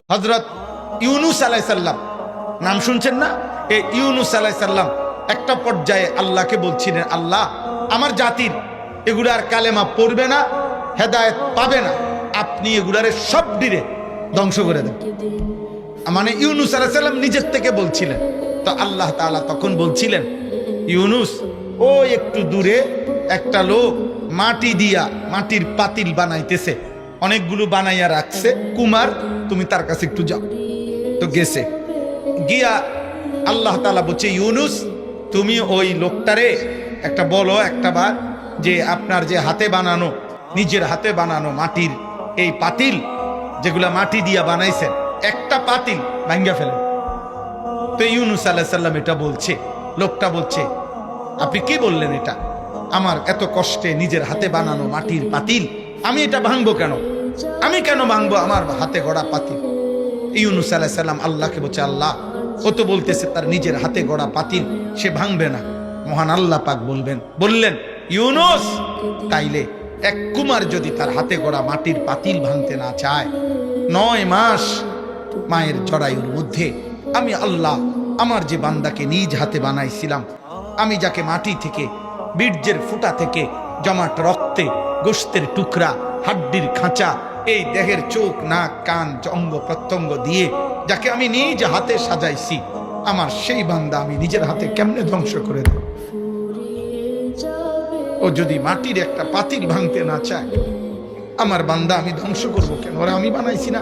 হযরত ইউনুস আলাইহিস সালাম নাম শুনছেন না? এই ইউনুস আলাইহিস সালাম একটা পর্যায়ে আল্লাহকে বলছিলেন, আল্লাহ আমার জাতির এগুলার কালেমা পড়বে না, হেদায়েত পাবে না, আপনি এগুলারে সব ডিরে ধ্বংস করে দেন। মানে ইউনুস আলাইহিস সালাম নিজের থেকে বলছিলেন। তো আল্লাহ তাআলা তখন বলছিলেন, ইউনুস ও একটু দূরে একটা লোক মাটি দিয়া মাটির পাতিল বানাইতেছে, অনেকগুলো বানাইয়া রাখছে, কুমার তুমি তার কাছে একটু যাও। তো গেছে, গিয়া আল্লাহ তাআলা বলছে, ইউনুস তুমি ওই লোকটারে একটা বলো একটা বার যে আপনার যে হাতে বানানো, নিজের হাতে বানানো মাটির এই পাতিল যেগুলা মাটি দিয়া বানাইছেন, একটা পাতিল ভাঙ্গা ফেলেন। তো ইউনুস আলাইহিস সালাম এটা বলছে, লোকটা বলছে, আপনি কি বললেন? এটা আমার এত কষ্টে নিজের হাতে বানানো মাটির পাতিল, আমি এটা ভাঙবো কেন? আমি কেন ভাঙবো আমার হাতে গড়া পাতিল? ইউনুস আলাইহিস সালাম আল্লাহকে বলছে, আল্লাহ ও তো বলতেছে তার নিজের হাতে গড়া পাতিল সে ভাঙবে না। মহান আল্লাহ পাক বললেন, ইউনুস তাইলে এক কুমার যদি তার হাতে গড়া মাটির পাতিল ভাঙতে না চায়, 9 মাস মায়ের জরায়ুর মধ্যে আমি আল্লাহ আমার যে বান্দাকে নিজ হাতে বানাইছিলাম, আমি যাকে মাটি থেকে বীর্যের ফুটা থেকে জমাট রক্তে গোশতের টুকরা হাড্ডির খাঁচা এই দেহের চোখ নাক কান অঙ্গ প্রত্যঙ্গ দিয়ে যাকে আমি নিজ হাতে সাজাইছি, আমার সেই বান্দা আমি নিজের হাতে কেমনে ধ্বংস করে দেব? ও যদি মাটির একটা পাতিল ভাঙতে না চায়, আমার বান্দা আমি ধ্বংস করবো কেন? ওরা আমি বানাইছি না।